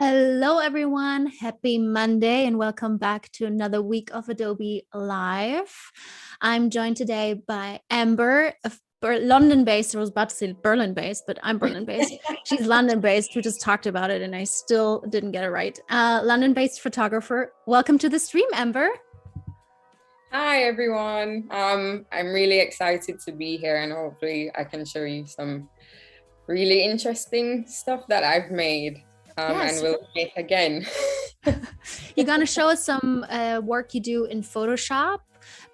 Hello, everyone. Happy Monday, and welcome back to another week of Adobe Live. I'm joined today by Amber, London based. I was about to say Berlin based, but I'm Berlin based. She's London based. We just talked about it, and I still didn't get it right. London based photographer. Welcome to the stream, Amber. Hi, everyone. I'm really excited to be here, and hopefully I can show you some really interesting stuff that I've made. Yes. And we'll make again. You're going to show us some work you do in Photoshop.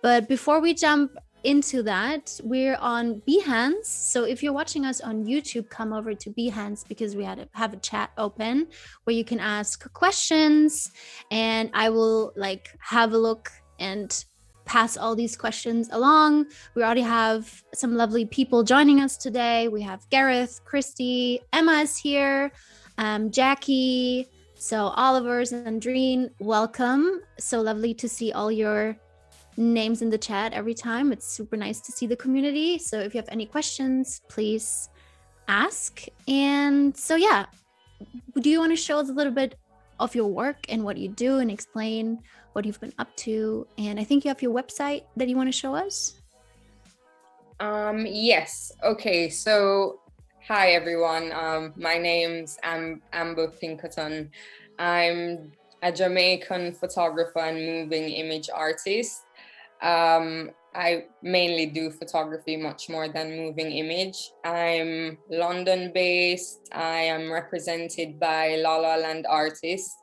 But before we jump into that, we're on Behance. So if you're watching us on YouTube, come over to Behance because we have a chat open where you can ask questions, and I will have a look and pass all these questions along. We already have some lovely people joining us today. We have Gareth, Christy, Emma is here, Jackie. So Oliver, Sandrine, welcome. So lovely to see all your names in the chat every time. It's super nice to see the community. So if you have any questions, please ask. And so, yeah, do you want to show us a little bit of your work and what you do and explain what you've been up to? And I think you have your website that you want to show us. Yes. Okay. So hi, everyone. My name's Amber Pinkerton. I'm a Jamaican photographer and moving image artist. I mainly do photography much more than moving image. I'm London based. I am represented by La La Land Artists.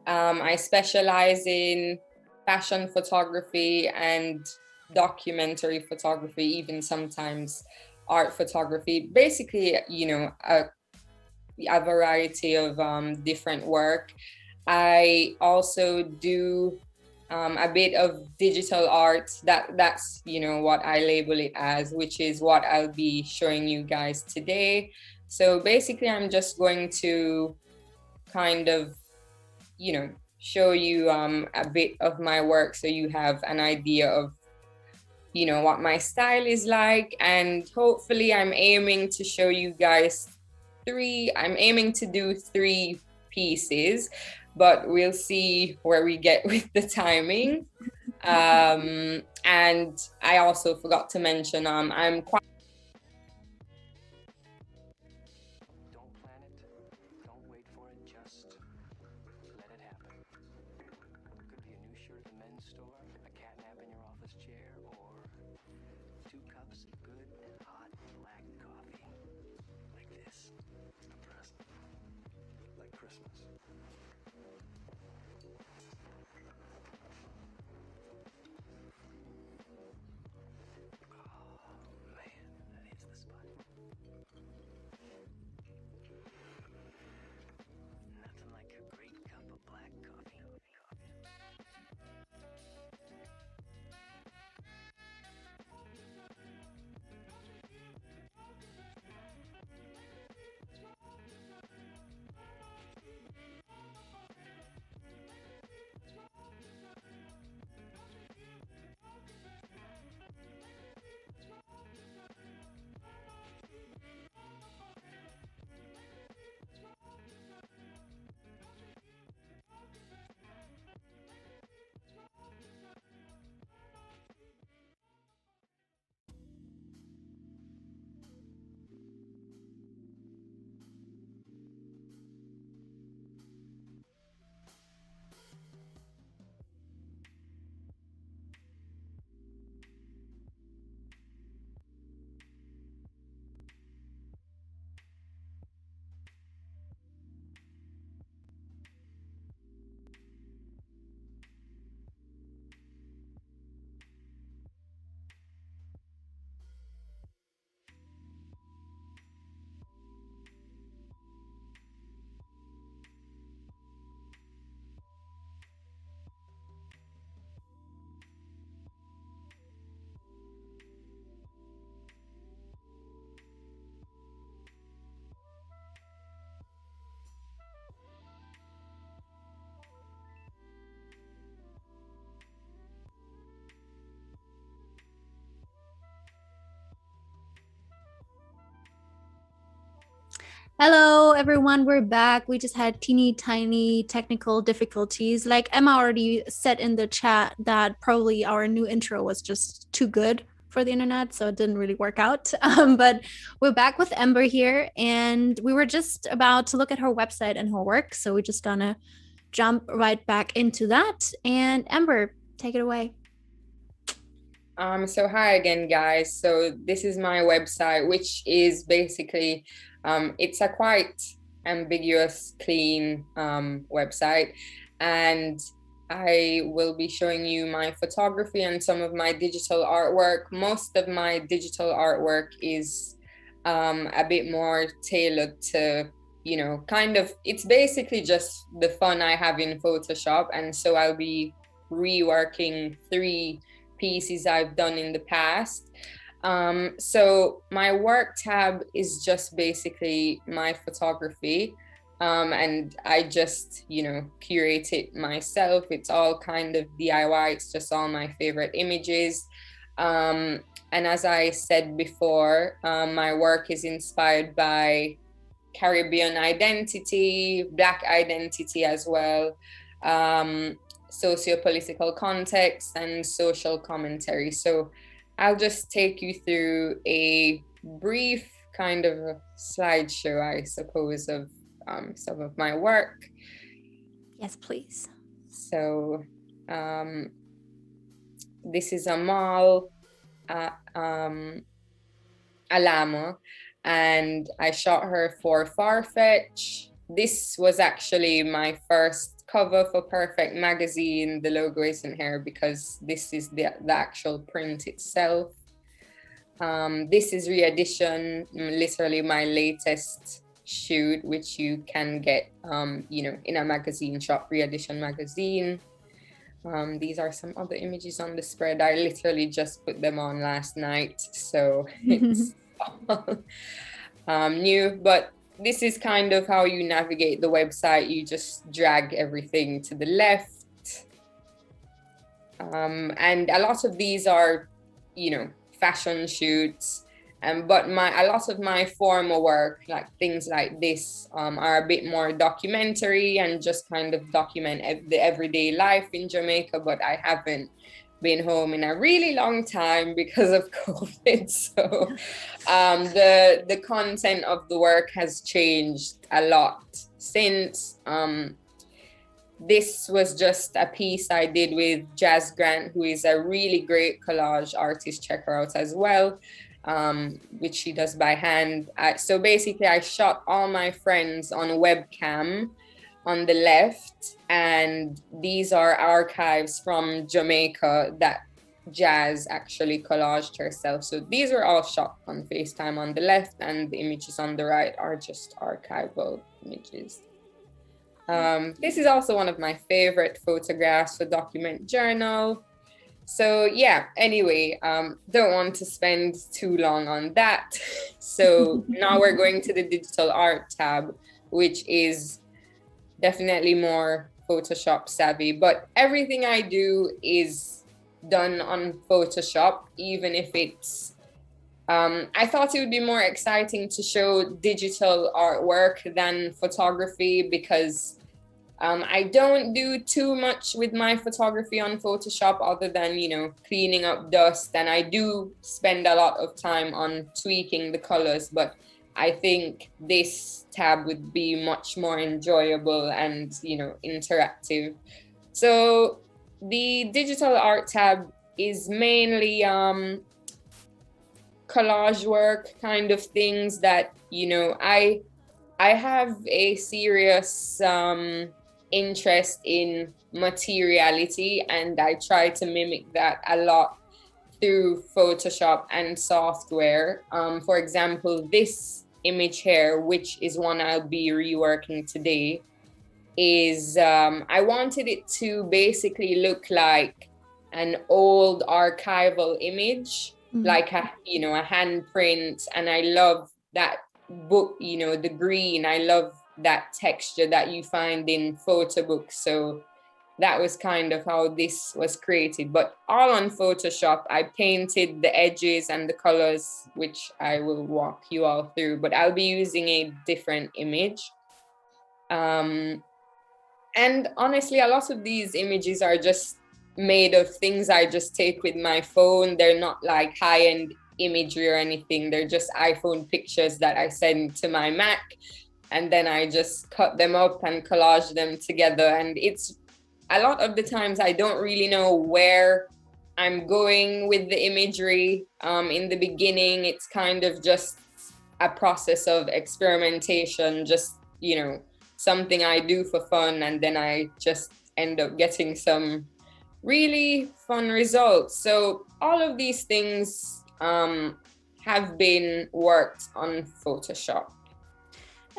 I specialize in fashion photography and documentary photography, even sometimes art photography. Basically, a variety of different work. I also do a bit of digital art. That's what I label it as, which is what I'll be showing you guys today. So basically, I'm just going to kind of show you a bit of my work so you have an idea of what my style is like. And hopefully I'm aiming to show you guys I'm aiming to do 3 pieces, but we'll see where we get with the timing. And I also forgot to mention I'm quite Hello, everyone, we're back. We just had teeny tiny technical difficulties. Like Emma already said in the chat that probably our new intro was just too good for the internet, so it didn't really work out. But we're back with Ember here, and we were just about to look at her website and her work, so we're just gonna jump right back into that. And Ember, take it away. So hi again, guys. So this is my website, which is basically, it's a quite ambiguous, clean website. And I will be showing you my photography and some of my digital artwork. Most of my digital artwork is a bit more tailored to, kind of, it's basically just the fun I have in Photoshop. And so I'll be reworking 3 pieces I've done in the past. So my work tab is just basically my photography. And I just, curate it myself. It's all kind of DIY. It's just all my favorite images. And as I said before, my work is inspired by Caribbean identity, Black identity as well. Socio-political context and social commentary. So I'll just take you through a brief kind of a slideshow, I suppose, of some of my work. Yes, please. So this is Amal Alamo, and I shot her for Farfetch. This was actually my first cover for Perfect magazine. The logo isn't here because this is the actual print itself. This is Reedition, literally my latest shoot, which you can get, in a magazine shop, Reedition magazine. These are some other images on the spread. I literally just put them on last night, so it's all new, but this is kind of how you navigate the website. You just drag everything to the left. And a lot of these are, fashion shoots. But a lot of my formal work, like things like this, are a bit more documentary and just kind of document the everyday life in Jamaica. But I haven't been home in a really long time because of COVID. So the content of the work has changed a lot since. This was just a piece I did with Jazz Grant, who is a really great collage artist. Check her out as well, which she does by hand. So basically I shot all my friends on webcam on the left, and these are archives from Jamaica that Jazz actually collaged herself. So these are all shot on FaceTime on the left, and the images on the right are just archival images. This is also one of my favorite photographs for Document Journal. So yeah, anyway, don't want to spend too long on that. So now we're going to the digital art tab, which is definitely more Photoshop savvy, but everything I do is done on Photoshop, even if it's, I thought it would be more exciting to show digital artwork than photography, because I don't do too much with my photography on Photoshop other than, cleaning up dust. And I do spend a lot of time on tweaking the colors, but I think this tab would be much more enjoyable and, interactive. So the digital art tab is mainly collage work, kind of things that, I have a serious interest in materiality, and I try to mimic that a lot through Photoshop and software. For example, this image here, which is one I'll be reworking today, is I wanted it to basically look like an old archival image, like a handprint. And I love that book, the green. I love that texture that you find in photo books. So that was kind of how this was created, but all on Photoshop. I painted the edges and the colors, which I will walk you all through, but I'll be using a different image. And honestly, a lot of these images are just made of things I just take with my phone. They're not like high-end imagery or anything. They're just iPhone pictures that I send to my Mac, and then I just cut them up and collage them together. And it's a lot of the times I don't really know where I'm going with the imagery. In the beginning, it's kind of just a process of experimentation, just, you know, something I do for fun, and then I just end up getting some really fun results. So all of these things have been worked on Photoshop.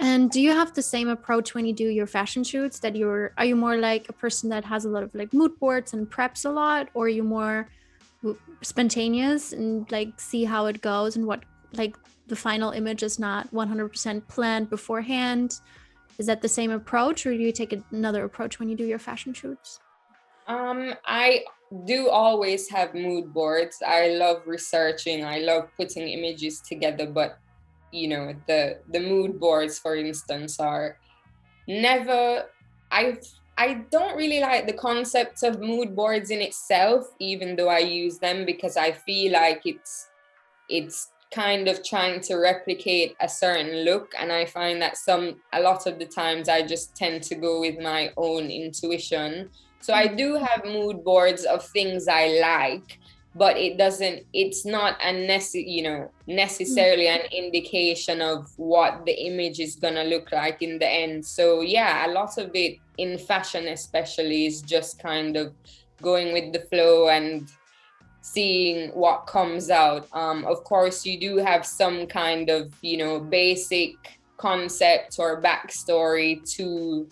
And do you have the same approach when you do your fashion shoots, that are you more like a person that has a lot of like mood boards and preps a lot, or are you more spontaneous and like see how it goes, and what, like, the final image is not 100% planned beforehand? Is that the same approach, or do you take another approach when you do your fashion shoots? I do always have mood boards. I love researching. I love putting images together, but you know, the mood boards, for instance, are never, I don't really like the concept of mood boards in itself, even though I use them, because I feel like it's kind of trying to replicate a certain look, and I find that a lot of the times I just tend to go with my own intuition. So I do have mood boards of things I like, but it's not necessarily an indication of what the image is gonna look like in the end. So yeah, a lot of it in fashion especially is just kind of going with the flow and seeing what comes out. Of course, you do have some kind of, you know, basic concept or backstory to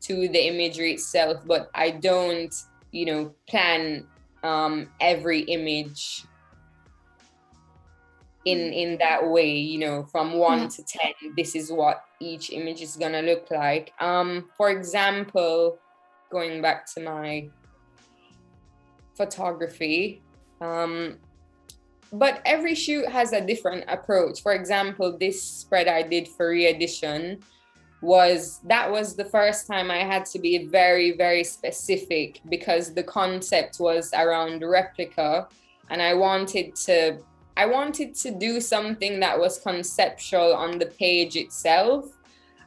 the imagery itself, but I don't, you know, plan every image in that way, you know, from 1 to 10, this is what each image is gonna look like. For example, going back to my photography, but every shoot has a different approach. For example, this spread I did for re-edition was the first time I had to be very, very specific, because the concept was around replica, and I wanted to do something that was conceptual on the page itself,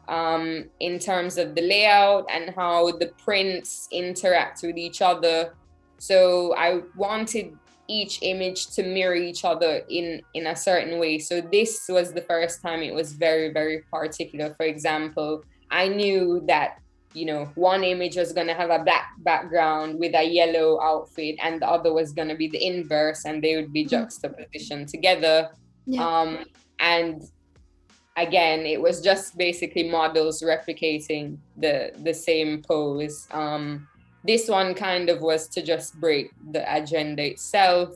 in terms of the layout and how the prints interact with each other. So I wanted each image to mirror each other in a certain way. So this was the first time it was very, very particular. For example, I knew that, you know, one image was going to have a black background with a yellow outfit, and the other was going to be the inverse, and they would be juxtapositioned together. And again, it was just basically models replicating the same pose. This one kind of was to just break the agenda itself.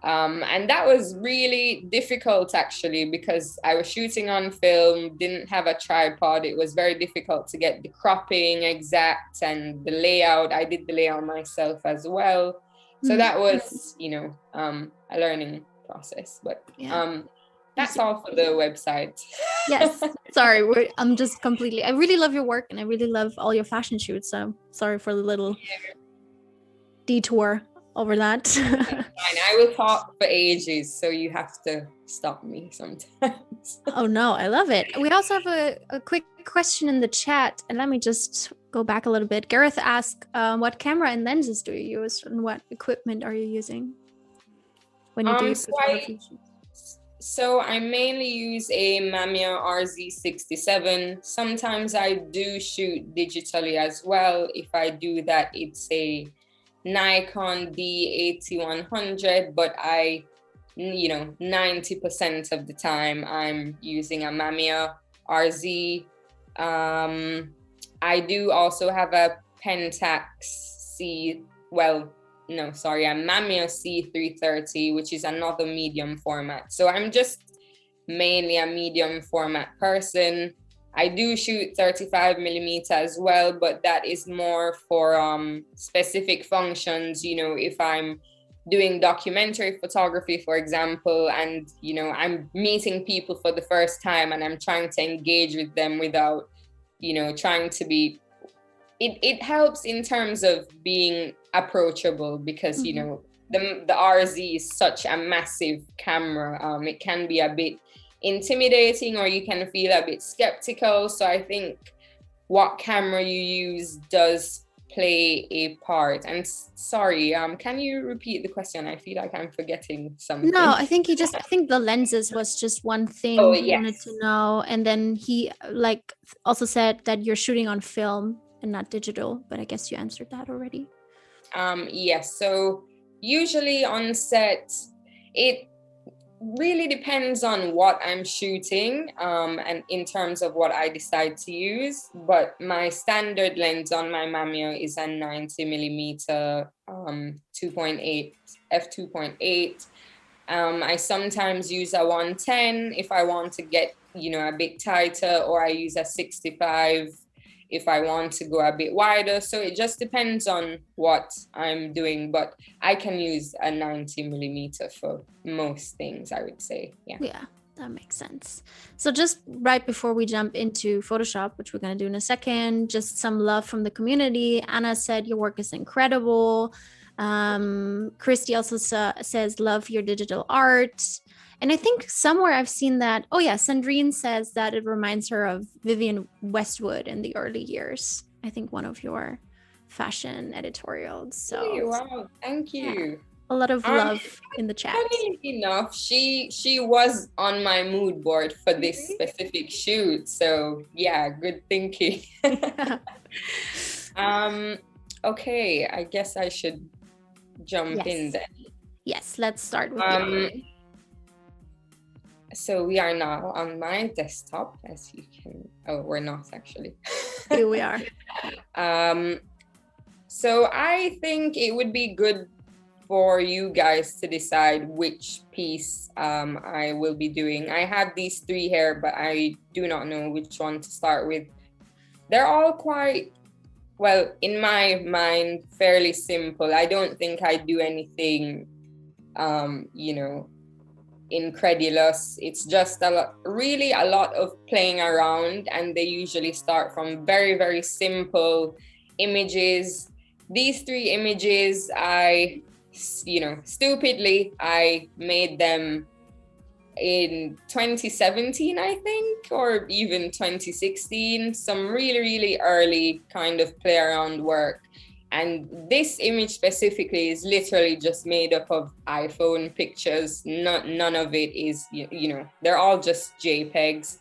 And that was really difficult, actually, because I was shooting on film, didn't have a tripod. It was very difficult to get the cropping exact and the layout. I did the layout myself as well. So that was, you know, a learning process. But that's all for the website. Yes. Sorry, I'm just completely, I really love your work, and I really love all your fashion shoots. So sorry for the little detour over that. Fine. I will talk for ages, so you have to stop me sometimes. Oh no, I love it. We also have a quick question in the chat, and let me just go back a little bit. Gareth asked, what camera and lenses do you use, and what equipment are you using when you do your photography shoots? So I mainly use a Mamiya RZ67. Sometimes I do shoot digitally as well. If I do that, it's a Nikon D8100, but I, you know, 90% of the time I'm using a Mamiya RZ. I do also have a Pentax a Mamiya C330, which is another medium format. So I'm just mainly a medium format person. I do shoot 35 millimeter as well, but that is more for specific functions. You know, if I'm doing documentary photography, for example, and, you know, I'm meeting people for the first time and I'm trying to engage with them without, you know, trying to be, it helps in terms of being approachable because, you know, the RZ is such a massive camera. It can be a bit intimidating or you can feel a bit skeptical. So I think what camera you use does play a part. And sorry, can you repeat the question? I feel like I'm forgetting something. No, I think I think the lenses was just one thing he wanted to know. And then he like also said that you're shooting on film and not digital, but I guess you answered that already. Yes, so usually on set, it really depends on what I'm shooting and in terms of what I decide to use. But my standard lens on my Mamio is a 90 millimeter 2.8 f2.8. I sometimes use a 110 if I want to get, you know, a bit tighter, or I use a 65 if I want to go a bit wider. So it just depends on what I'm doing, but I can use a 90 millimeter for most things, I would say. Yeah, that makes sense. So just right before we jump into Photoshop, which we're going to do in a second, just some love from the community. Anna said your work is incredible. Christy also says love your digital art. And I think somewhere I've seen that. Oh yeah, Sandrine says that it reminds her of Vivienne Westwood in the early years. I think one of your fashion editorials. So wow, thank you. Yeah, a lot of love in the chat. Funny enough, she was on my mood board for this specific shoot. So yeah, good thinking. Okay, I guess I should jump in then. Yes, let's start with so we are now on my desktop, as you can, oh, we're not actually. Here we are. So I think it would be good for you guys to decide which piece I will be doing. I have these three here, but I do not know which one to start with. They're all quite, well, in my mind, fairly simple. I don't think I do anything, you know, incredulous. It's just really a lot of playing around, and they usually start from very, very simple images. These three images, I, you know, stupidly, I made them in 2017, I think, or even 2016, some really, really early kind of play around work. And this image specifically is literally just made up of iPhone pictures. None of it is, you know, they're all just JPEGs.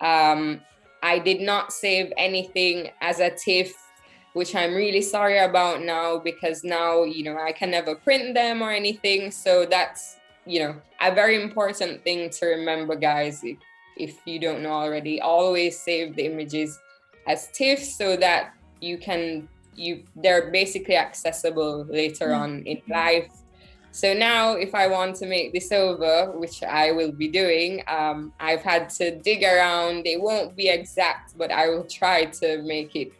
I did not save anything as a TIFF, which I'm really sorry about now, because now, you know, I can never print them or anything. So that's, you know, a very important thing to remember, guys. If you don't know already, always save the images as TIFF so that you can, they're basically accessible later on in life. So now if I want to make this over, which I will be doing, I've had to dig around. It won't be exact, but I will try to make it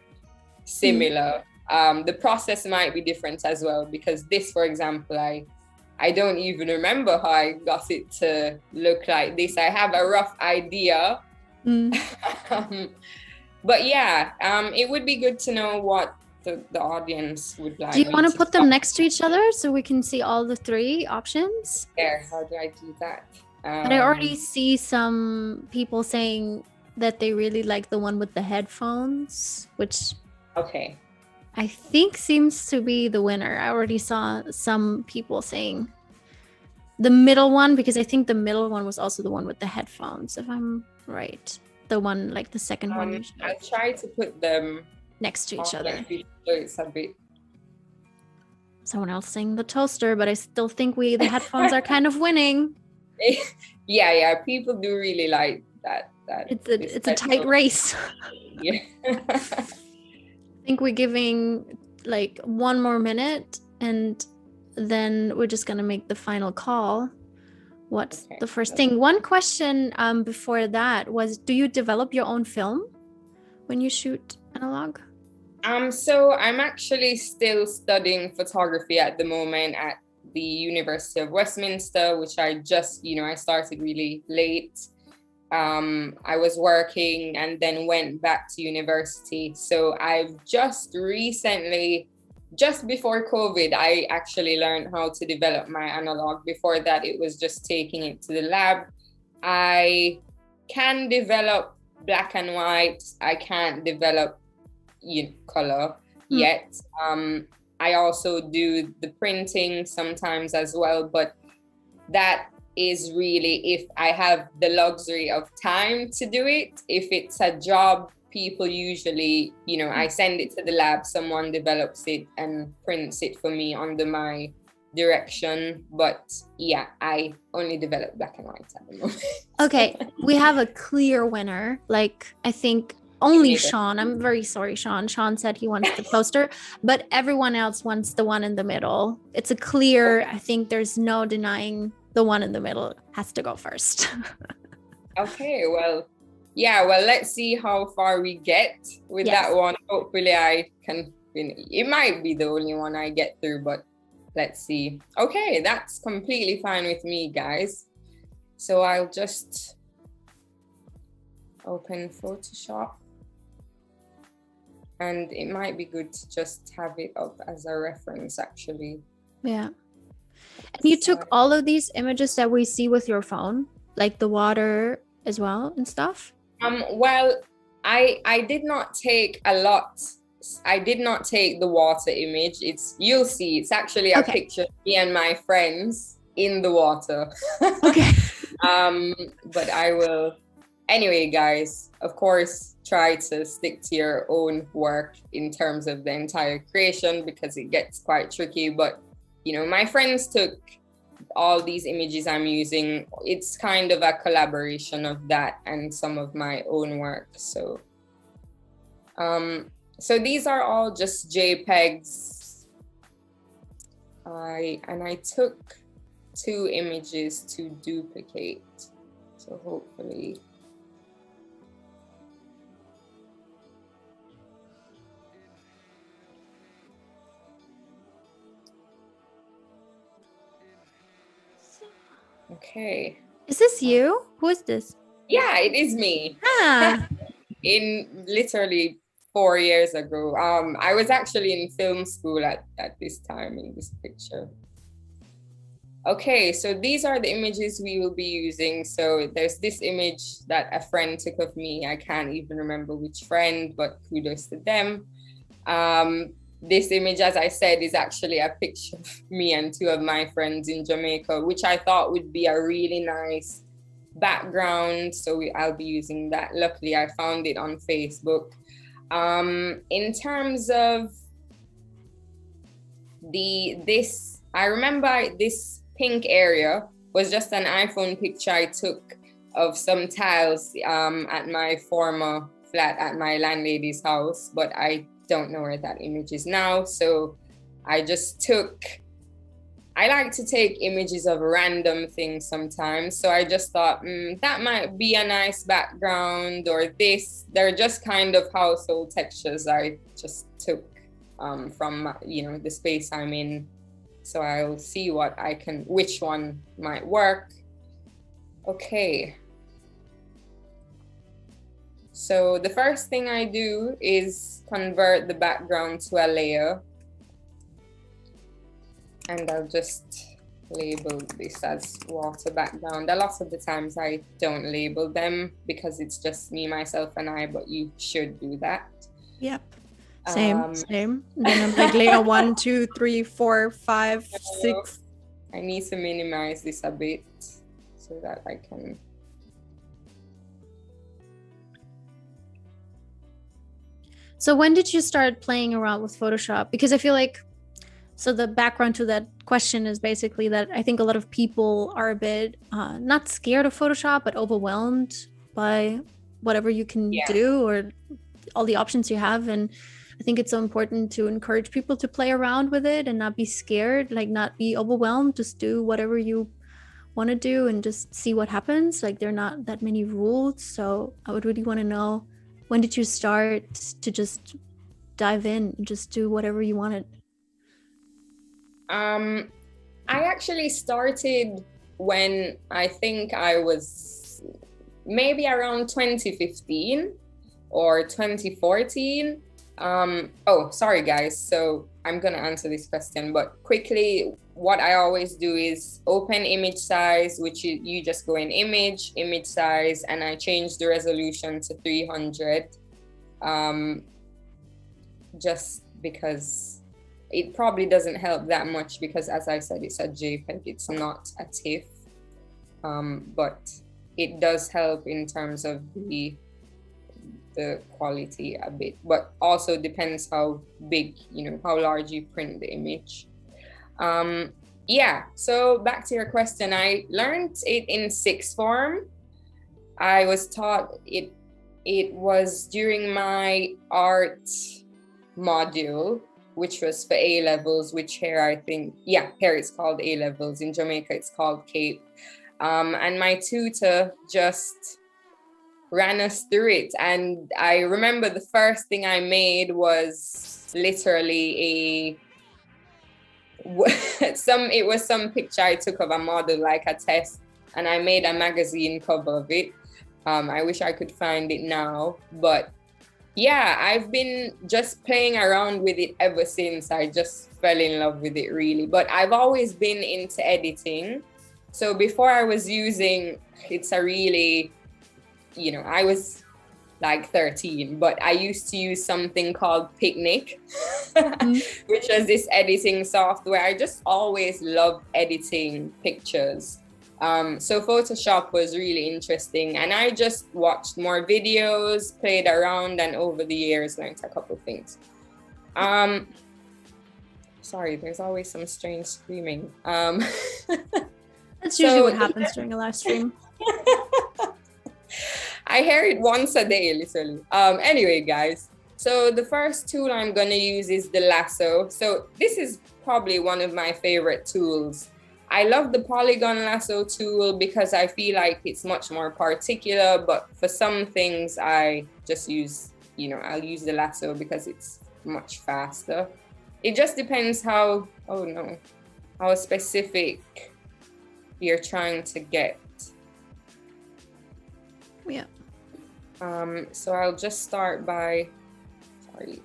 similar. The process might be different as well, because this, for example, I don't even remember how I got it to look like this. I have a rough idea. But yeah, it would be good to know what the audience would like. Do you want to put them next to each other so we can see all the three options? Yeah, how do I do that? But I already see some people saying that they really like the one with the headphones, which I think seems to be the winner. I already saw some people saying the middle one, because I think the middle one was also the one with the headphones, if I'm right. The one, like the second one. I'll try to put them next to each other. It's a bit. Someone else saying the toaster, but I still think the headphones are kind of winning. Yeah, people do really like that. It's a tight race. Yeah. I think we're giving like one more minute, and then we're just gonna make the final call. What's the first thing? One question before that was, do you develop your own film? when you shoot analog? So I'm actually still studying photography at the moment at the University of Westminster, which I just, I started really late. I was working and then went back to university. So I've just recently, just before COVID, I actually learned how to develop my analog. Before that, it was just taking it to the lab. I can develop black and white. I can't develop color yet. I also do the printing sometimes as well, but that is really if I have the luxury of time to do it. If it's a job, people usually, I send it to the lab, someone develops it and prints it for me under my direction. But yeah, I only develop black and white at the moment. Okay, we have a clear winner. Like, I think only Sean. I'm very sorry, Sean. Sean said he wants the poster, but everyone else wants the one in the middle. It's a clear, I think there's no denying the one in the middle has to go first. Okay, well, let's see how far we get with that one. Hopefully I can, it might be the only one I get through, but let's see. Okay, that's completely fine with me, guys. So I'll just open Photoshop. And it might be good to just have it up as a reference, actually. Yeah. And you took all of these images that we see with your phone, like the water as well and stuff? Well, I did not take a lot. I did not take the water image. You'll see, it's actually a picture of me and my friends in the water. Okay. But I will, anyway, guys, of course, try to stick to your own work in terms of the entire creation because it gets quite tricky. But, my friends took all these images I'm using. It's kind of a collaboration of that and some of my own work. So these are all just JPEGs. I took 2 images to duplicate. So hopefully. Okay. Is this you? Who is this? Yeah, it is me. Ah. In literally 4 years ago. I was actually in film school at this time in this picture. Okay, so these are the images we will be using. So there's this image that a friend took of me. I can't even remember which friend, but kudos to them. This image, as I said, is actually a picture of me and 2 of my friends in Jamaica, which I thought would be a really nice background. So I'll be using that. Luckily, I found it on Facebook. In terms of I remember this pink area was just an iPhone picture I took of some tiles at my former flat at my landlady's house, but I don't know where that image is now. So I like to take images of random things sometimes. So I just thought that might be a nice background, or they're just kind of household textures I just took from the space I'm in. So I'll see which one might work. Okay. So the first thing I do is convert the background to a layer. And I'll just label this as water background. A lot of the times I don't label them because it's just me, myself, and I, but you should do that. Yep. Same. Then I'm like layer 1, 2, 3, 4, 5, 6. I need to minimize this a bit so that I can. So when did you start playing around with Photoshop? Because I feel like, so the background to that question is basically that I think a lot of people are a bit not scared of Photoshop, but overwhelmed by whatever you can do or all the options you have. And I think it's so important to encourage people to play around with it and not be scared, like not be overwhelmed, just do whatever you want to do and just see what happens. Like there are not that many rules. So I would really want to know When did you start to just dive in, just do whatever you wanted? I actually started when I think I was maybe around 2015 or 2014. Sorry guys. So I'm gonna answer this question, but quickly, what I always do is open image size, which you just go in image size, and I change the resolution to 300. Just because it probably doesn't help that much, because as I said, it's a JPEG, it's not a TIFF. But it does help in terms of the quality a bit, but also depends how big, how large you print the image. So back to your question, I learned it in sixth form. I was taught it was during my art module, which was for A levels, which here it's called A levels. In Jamaica, it's called CAPE. And my tutor just ran us through it. And I remember the first thing I made was literally it was some picture I took of a model, like a test, and I made a magazine cover of it. I wish I could find it now, but yeah, I've been just playing around with it ever since. I just fell in love with it, really. But I've always been into editing. So before I was using, it's a really, I was like 13, but I used to use something called Picnic, which was this editing software. I just always loved editing pictures. So Photoshop was really interesting, and I just watched more videos, played around, and over the years learned a couple things. Sorry, there's always some strange screaming. That's usually what happens during a live stream. I hear it once a day, literally. Anyway, guys, so the first tool I'm gonna use is the lasso. So this is probably one of my favorite tools. I love the polygon lasso tool because I feel like it's much more particular, but for some things I just use, I'll use the lasso because it's much faster. It just depends how specific you're trying to get. Yeah. So I'll just start by, sorry,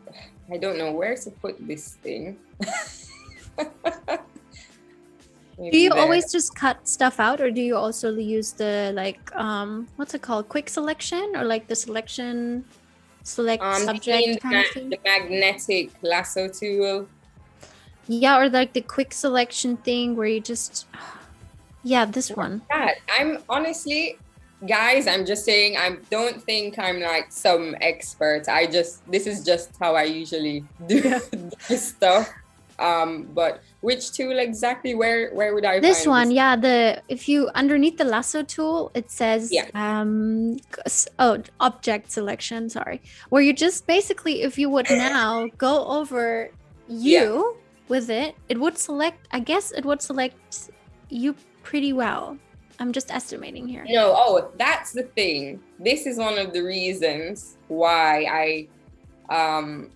I don't know where to put this thing. Do you always just cut stuff out, or do you also use the what's it called, quick selection, or like the select subject kind of thing? The magnetic lasso tool. Yeah, or like the quick selection thing where you just, this one. I'm honestly, guys, I'm just saying, I don't think I'm like some expert. This is just how I usually do this stuff. But which tool exactly? Where would I find this one? If you underneath the lasso tool, it says object selection. Sorry, where you just basically, if you would now go over with it, it would select. I guess it would select you pretty well. I'm just estimating here. No, that's the thing. This is one of the reasons why I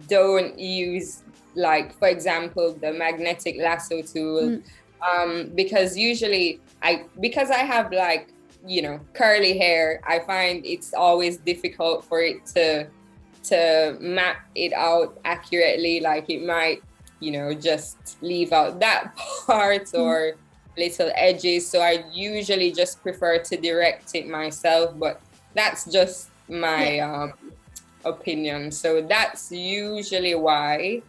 don't use, like, for example, the magnetic lasso tool, because usually because I have like, curly hair, I find it's always difficult for it to map it out accurately. Like it might, just leave out that part or little edges. So I usually just prefer to direct it myself, but that's just my opinion. So that's usually why.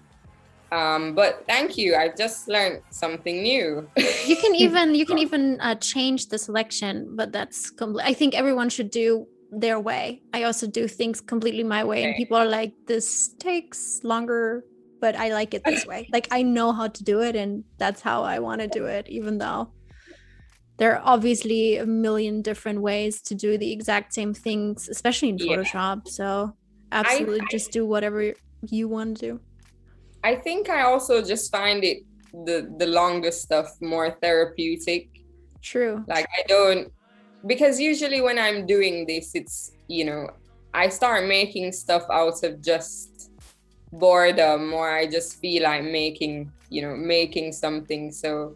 But thank you. I've just learned something new. You can even change the selection, but that's I think everyone should do their way. I also do things completely my way, and people are like, this takes longer, but I like it this way. Like I know how to do it, and that's how I want to do it, even though there are obviously a million different ways to do the exact same things, especially in Photoshop. So absolutely just do whatever you want to do. I think I also just find it the longer stuff more therapeutic. True. Like I don't, because usually when I'm doing this, it's, I start making stuff out of just boredom, or I just feel like making something. So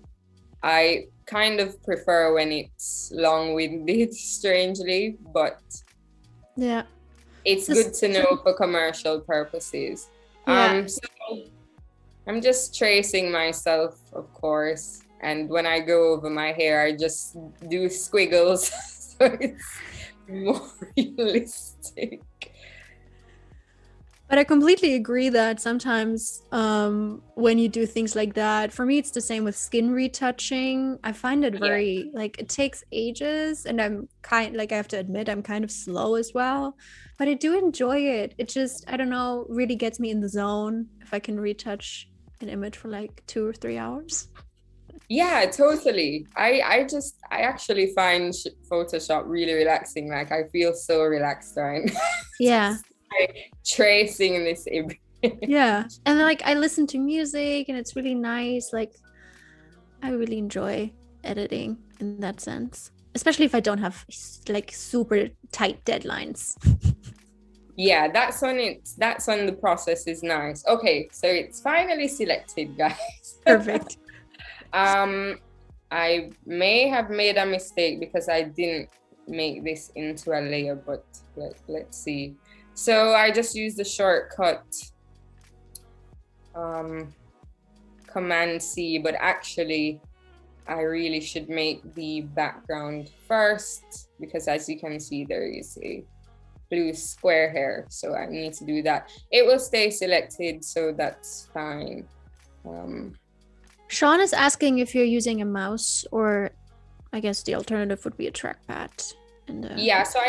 I kind of prefer when it's long-winded, strangely, but Yeah. it's good to know for commercial purposes. Yeah. So I'm just tracing myself, of course. And when I go over my hair, I just do squiggles. So it's more realistic. But I completely agree that sometimes when you do things like that, for me, it's the same with skin retouching. I find it very, like, it takes ages, and I have to admit, I'm kind of slow as well, but I do enjoy it. It just, I don't know, really gets me in the zone if I can retouch an image for like 2 or 3 hours. Yeah, totally. I actually find Photoshop really relaxing. Like, I feel so relaxed, right? Yeah. Tracing this image. Yeah. And like I listen to music and it's really nice. Like I really enjoy editing in that sense, especially if I don't have like super tight deadlines. Yeah, that's when the process is nice. Okay, so it's finally selected, guys. Perfect. I may have made a mistake because I didn't make this into a layer, but let's see. So I just used the shortcut Command C, but actually I really should make the background first, because as you can see, there is a blue square here, so I need to do that. It will stay selected, so that's fine. Sean is asking if you're using a mouse, or I guess the alternative would be a trackpad. Yeah, so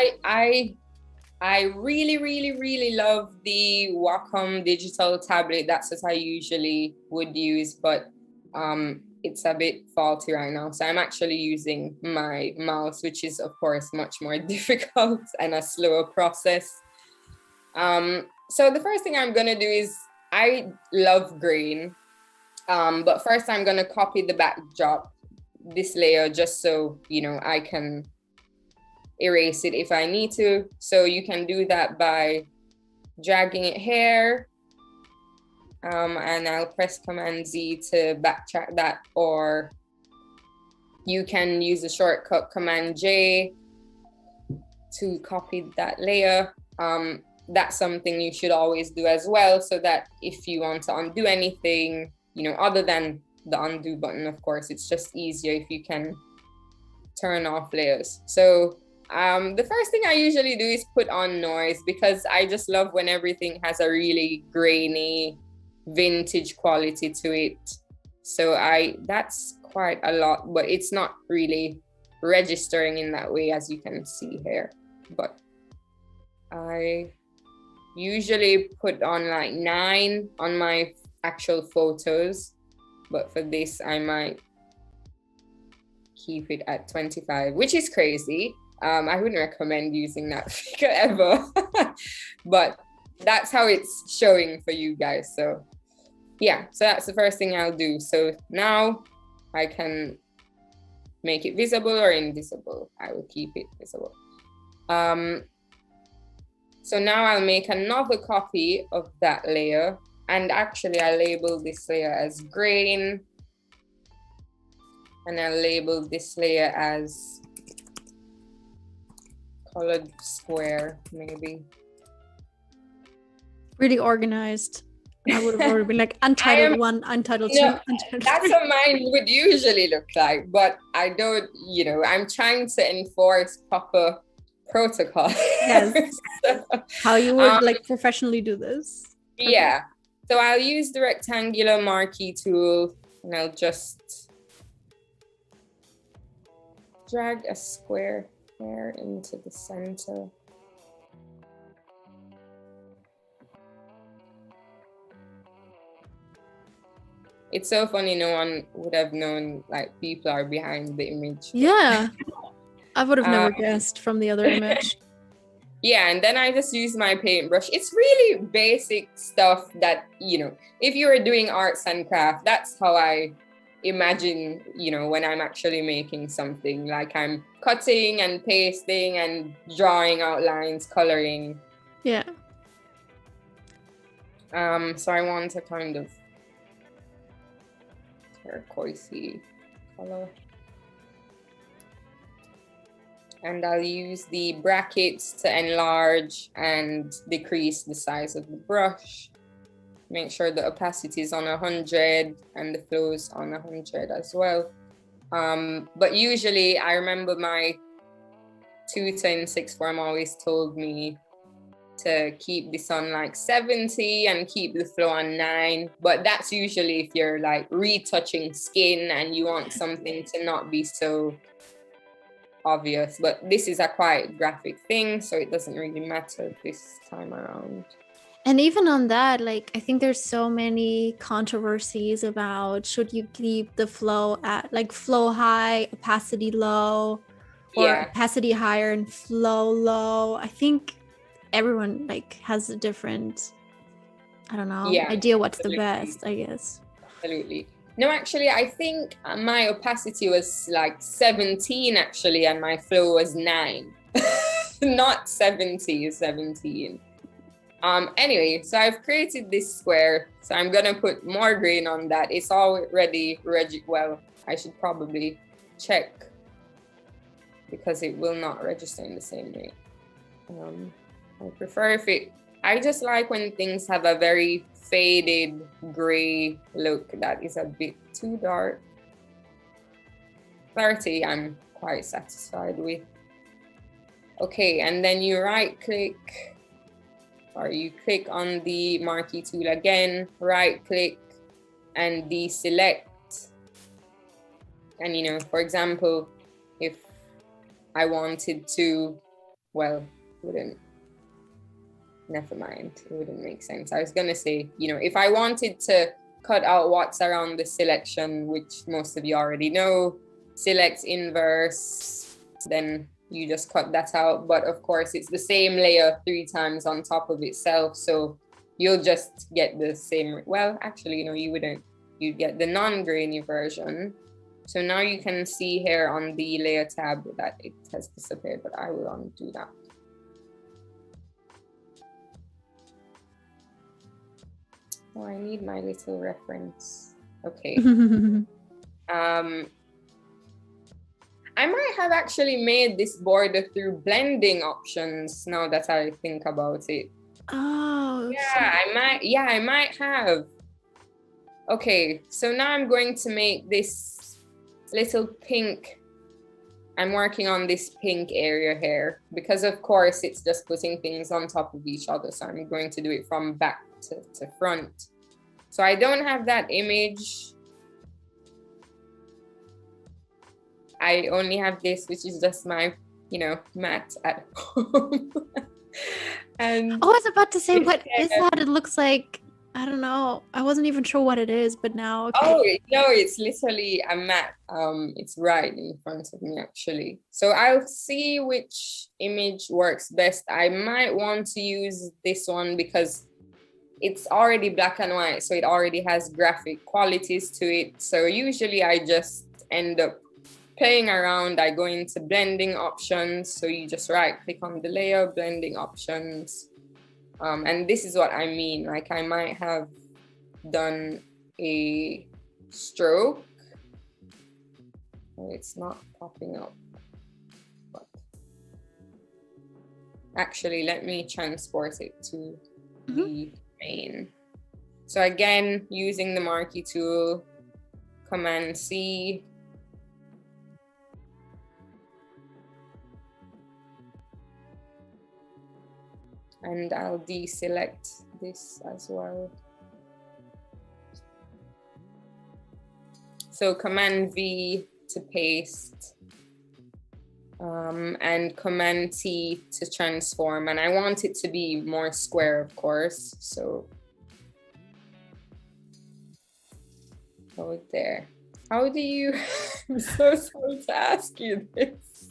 I really, really, really love the Wacom digital tablet. That's what I usually would use, but it's a bit faulty right now. So I'm actually using my mouse, which is of course much more difficult and a slower process. So the first thing I'm gonna do is, I love green, but first I'm gonna copy the backdrop, this layer, just so I can erase it if I need to. So you can do that by dragging it here, and I'll press Command Z to backtrack that, or you can use the shortcut Command J to copy that layer. That's something you should always do as well, so that if you want to undo anything, other than the undo button, of course, it's just easier if you can turn off layers. So the first thing I usually do is put on noise, because I just love when everything has a really grainy, vintage quality to it. So that's quite a lot, but it's not really registering in that way, as you can see here. But I usually put on like 9 on my actual photos, but for this I might keep it at 25, which is crazy. I wouldn't recommend using that figure ever, but that's how it's showing for you guys. So yeah, so that's the first thing I'll do. So now I can make it visible or invisible. I will keep it visible. So now I'll make another copy of that layer, and actually I label this layer as grain, and I'll label this layer as colored square, maybe. Really organized. I would have already been like Untitled 1, Untitled 2, Untitled 3. That's what mine would usually look like, but I don't, I'm trying to enforce proper protocol. Yes. How you would like professionally do this. Yeah. So I'll use the rectangular marquee tool, and I'll just drag a square here into the center. It's so funny, no one would have known like people are behind the image. Yeah. I would have never guessed from the other image. Yeah, and then I just use my paintbrush. It's really basic stuff that, if you were doing arts and craft, that's how I imagine, when I'm actually making something. Like I'm cutting and pasting and drawing outlines, coloring. Yeah. So I want a kind of turquoisey color. And I'll use the brackets to enlarge and decrease the size of the brush. Make sure the opacity is on 100 and the flow is on 100 as well. But usually I remember my tutor in sixth form always told me to keep this on like 70 and keep the flow on 9. But that's usually if you're like retouching skin and you want something to not be so obvious. But this is a quite graphic thing, so it doesn't really matter this time around. And even on that, like, I think there's so many controversies about should you keep the flow at like flow high, opacity low, or opacity higher and flow low. I think everyone like has a different, I don't know, idea what's the best, I guess. Absolutely. No, actually, I think my opacity was like 17 actually, and my flow was 9. Not 70, 17. Anyway, so I've created this square, so I'm gonna put more grain on that. It's already well, I should probably check because it will not register in the same way. I prefer I just like when things have a very faded gray look that is a bit too dark. 30 I'm quite satisfied with. Okay, and then you right click, or you click on the marquee tool again, right click and deselect. And you know, for example, if I wanted to, well, never mind, it wouldn't make sense. I was gonna say, you know, if I wanted to cut out what's around the selection, which most of you already know, select inverse, then you just cut that out. But of course, it's the same layer 3 times on top of itself. So you'll just get the same, well, actually, no, you wouldn't. You'd get the non-grainy version. So now you can see here on the layer tab that it has disappeared, but I will undo that. Oh, I need my little reference. Okay. I might have actually made this border through blending options now that I think about it. Oh. Yeah, I might have. Okay, so now I'm going to make this little pink. I'm working on this pink area here because of course it's just putting things on top of each other. So I'm going to do it from back to front. So I don't have that image. I only have this, which is just my, you know, mat at home. And I was about to say, what is that? It looks like, I don't know. I wasn't even sure what it is, but now. Okay. Oh, no, it's literally a mat. It's right in front of me, actually. So I'll see which image works best. I might want to use this one because it's already black and white, so it already has graphic qualities to it. So usually I just end up playing around. I go into blending options. So you just right click on the layer, blending options. And this is what I mean. Like I might have done a stroke. Oh, it's not popping up. But actually, let me transport it to the main. So again, using the marquee tool, Command C. And I'll deselect this as well. So Command V to paste, and Command T to transform. And I want it to be more square, of course. So go there. How do you, I'm so sorry to ask you this.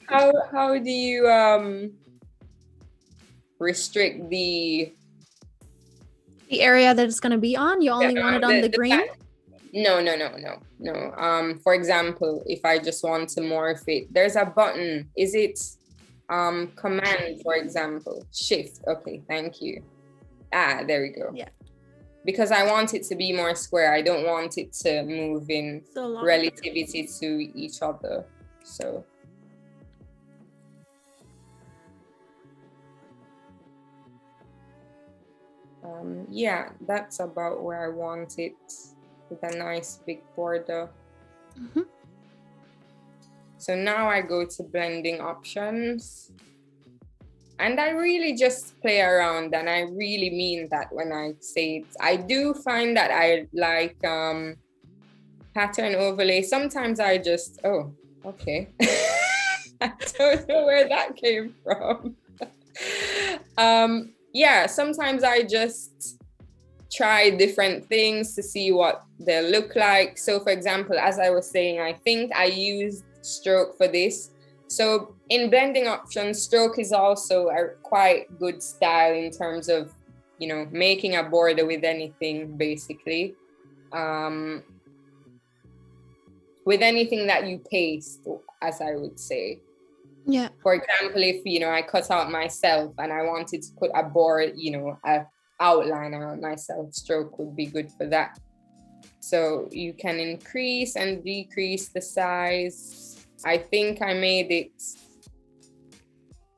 How do you restrict the area that it's going to be on? You only want it on the green? No. For example, if I just want to morph it, there's a button. Is it command, for example, shift. Okay, thank you. There we go. Yeah. Because I want it to be more square. I don't want it to move in relativity to each other. So. Yeah, that's about where I want it, with a nice big border. Mm-hmm. So now I go to blending options. And I really just play around, and I really mean that when I say it. I do find that I like pattern overlay. Sometimes I just, oh, okay. I don't know where that came from. Yeah, sometimes I just try different things to see what they look like. So for example, as I was saying, I think I used stroke for this. So in blending options, stroke is also a quite good style in terms of, you know, making a border with anything, basically. With anything that you paste, as I would say. Yeah. For example, if, you know, I cut out myself and I wanted to put a board, you know, a outline around myself, stroke would be good for that. So you can increase and decrease the size. I think I made it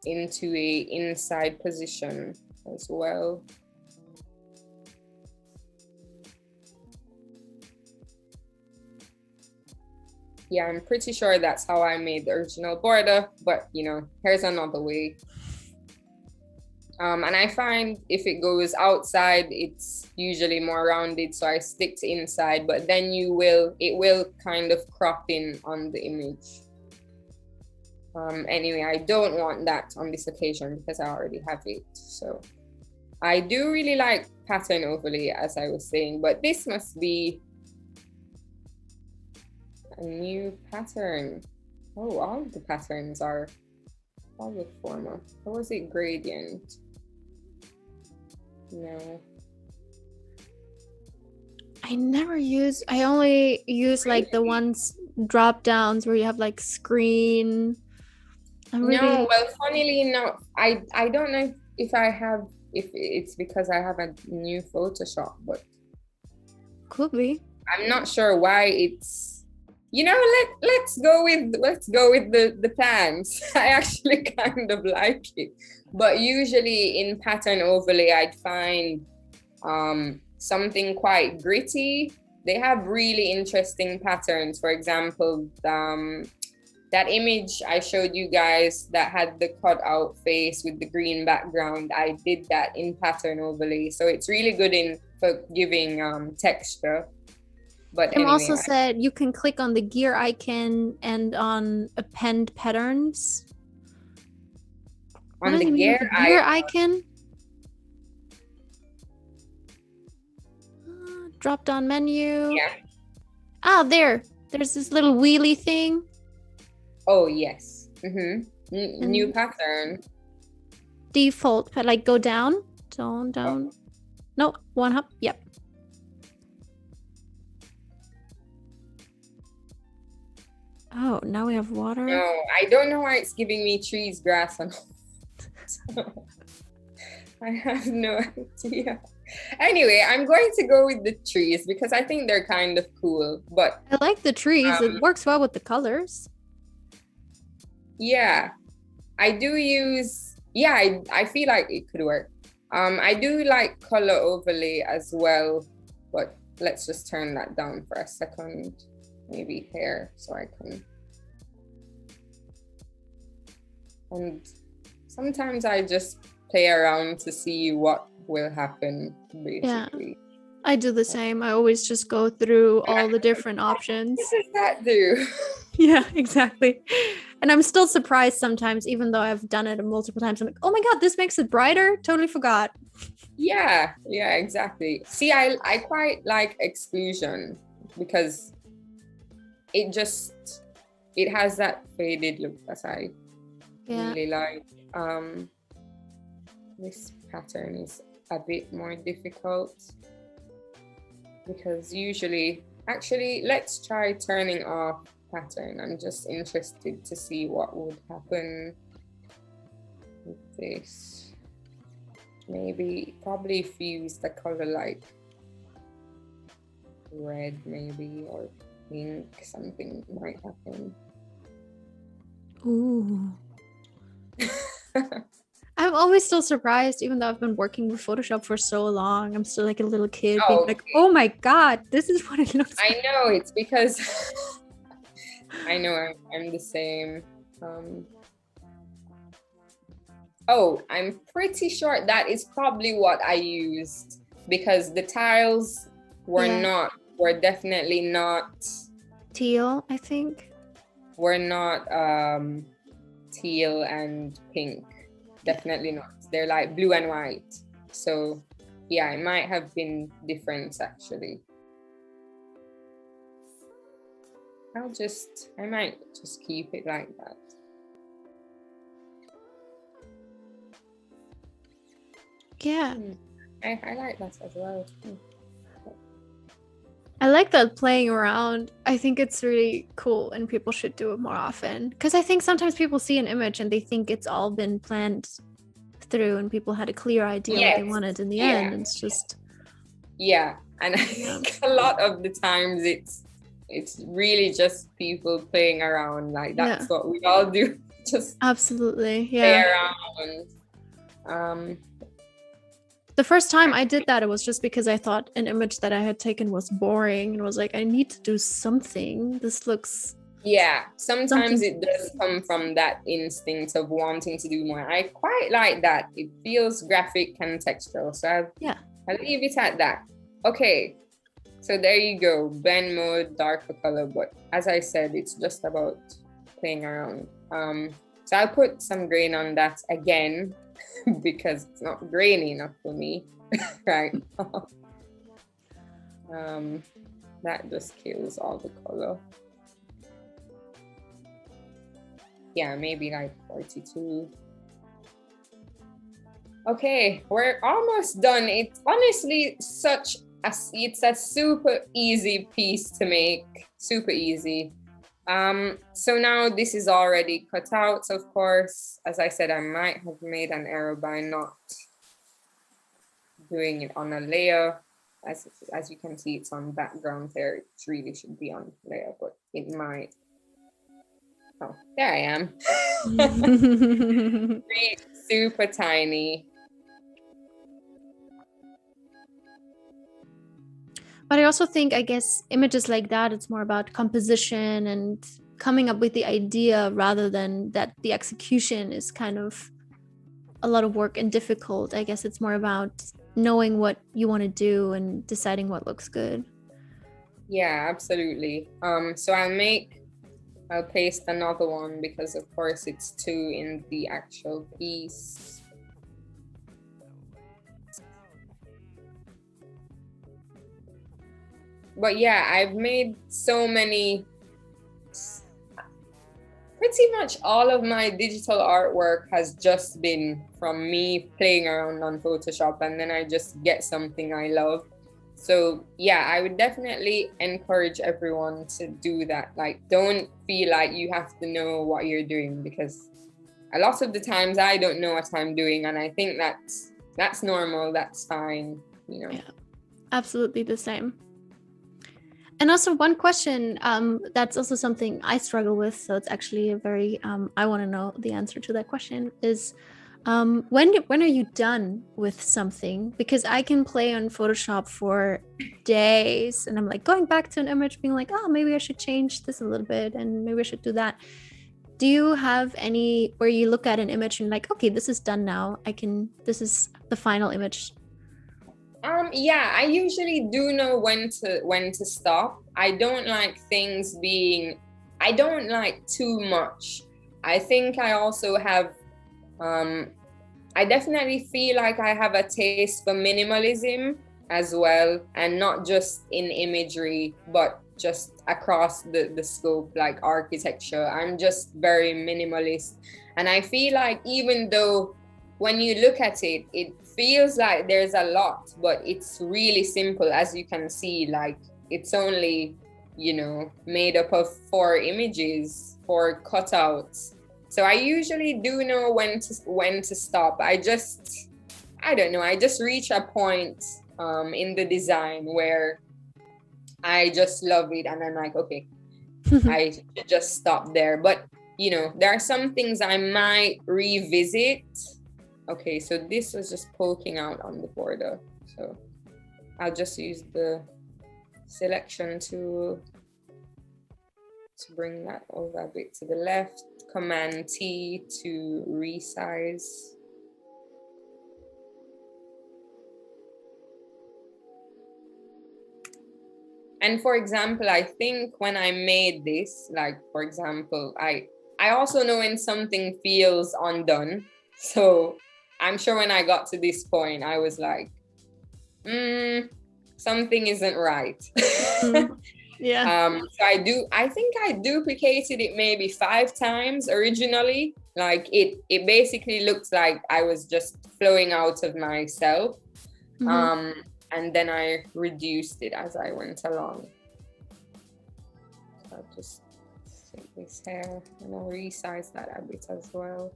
into a inside position as well. Yeah, I'm pretty sure that's how I made the original border, but you know, here's another way. And I find if it goes outside, it's usually more rounded, so I stick to inside, but then it will kind of crop in on the image. Anyway, I don't want that on this occasion because I already have it. So I do really like pattern overlay, as I was saying, but this must be a new pattern. Oh, all the patterns are solid format. Or was it gradient? No. I only use like the ones drop downs where you have like screen. No, well, funnily enough, I don't know if it's because I have a new Photoshop, but could be. I'm not sure why it's, you know, let's go with the plans. I actually kind of like it, but usually in pattern overlay, I'd find something quite gritty. They have really interesting patterns. For example, that image I showed you guys that had the cutout face with the green background, I did that in pattern overlay. So it's really good for giving texture. But Tim anyway, also said you can click on the gear icon and on append patterns. On the gear icon? Drop down menu. Yeah. There's this little wheelie thing. Oh, yes. New pattern. Default, but like go down. Down. Oh. No, one hop. Yep. Oh, now we have water. No, I don't know why it's giving me trees, grass, and I have no idea. Anyway, I'm going to go with the trees because I think they're kind of cool. But I like the trees. It works well with the colors. Yeah, I do use. Yeah, I feel like it could work. I do like color overlay as well, but let's just turn that down for a second. Maybe here, so I can. And sometimes I just play around to see what will happen, basically. Yeah, I do the same. I always just go through all the different options. What does that do? Yeah, exactly. And I'm still surprised sometimes, even though I've done it multiple times. I'm like, oh my God, this makes it brighter. Totally forgot. Yeah, exactly. See, I quite like exclusion because it has that faded look that I really like. This pattern is a bit more difficult because actually, let's try turning off pattern. I'm just interested to see what would happen. this. Maybe, probably if you use the color like red maybe, or pink, something might happen. Ooh. I'm always still surprised, even though I've been working with Photoshop for so long. I'm still like a little kid being like, oh my God, this is what it looks like. I know, it's because I know I'm the same. Oh, I'm pretty sure that is probably what I used, because the tiles were definitely not teal, I think. Were not teal and pink. Definitely not. They're like blue and white. So yeah, it might have been different actually. I might just keep it like that. Yeah. I like that as well. I like that playing around. I think it's really cool and people should do it more often. Because I think sometimes people see an image and they think it's all been planned through and people had a clear idea what they wanted in the end. It's just... Yeah. And I think a lot of the times it's really just people playing around. Like that's what we all do. Just absolutely. Play around. The first time I did that, it was just because I thought an image that I had taken was boring and was like, I need to do something. This looks... Yeah, sometimes it does come from that instinct of wanting to do more. I quite like that. It feels graphic and textural. So I'll leave it at that. Okay, so there you go. Blend mode, darker color. But as I said, it's just about playing around. So I'll put some grain on that again, because it's not grainy enough for me right now. That just kills all the color. Yeah, maybe like 42. Okay, we're almost done. It's honestly it's a super easy piece to make, super easy. So now this is already cut out, of course. As I said, I might have made an error by not doing it on a layer. As you can see, it's on background there. It really should be on layer, but it might. Oh, there I am. Super tiny. But I also think, I guess, images like that, it's more about composition and coming up with the idea rather than that the execution is kind of a lot of work and difficult. I guess it's more about knowing what you want to do and deciding what looks good. Yeah, absolutely. So I'll paste another one because of course it's 2 in the actual piece. But yeah, I've made so many, pretty much all of my digital artwork has just been from me playing around on Photoshop, and then I just get something I love. So yeah, I would definitely encourage everyone to do that. Like, don't feel like you have to know what you're doing, because a lot of the times I don't know what I'm doing, and I think that's normal, that's fine, you know. Yeah, absolutely the same. And also one question that's also something I struggle with, so it's actually a very I want to know the answer to that question, is when are you done with something? Because I can play on Photoshop for days and I'm like going back to an image being like, oh, maybe I should change this a little bit and maybe I should do that. Do you have any where you look at an image and like, okay, this is done now, this is the final image? Yeah, I usually do know when to stop. I don't like I don't like too much. I think I also have, I definitely feel like I have a taste for minimalism as well, and not just in imagery, but just across the scope, like architecture. I'm just very minimalist. And I feel like even though when you look at it, it feels like there's a lot, but it's really simple. As you can see, like it's only, made up of 4 images, 4 cutouts. So I usually do know when to stop. I don't know, I just reach a point in the design where I just love it, and I'm like, okay, I should just stop there. But you know, there are some things I might revisit. Okay, so this was just poking out on the border, so I'll just use the selection tool to bring that over a bit to the left. Command T to resize. And for example, I think when I made this, like for example, I also know when something feels undone. So I'm sure when I got to this point, I was like, something isn't right. Yeah. So I think I duplicated it maybe 5 times originally. Like it basically looks like I was just flowing out of myself. And then I reduced it as I went along. So I'll just take this hair and I'll resize that a bit as well.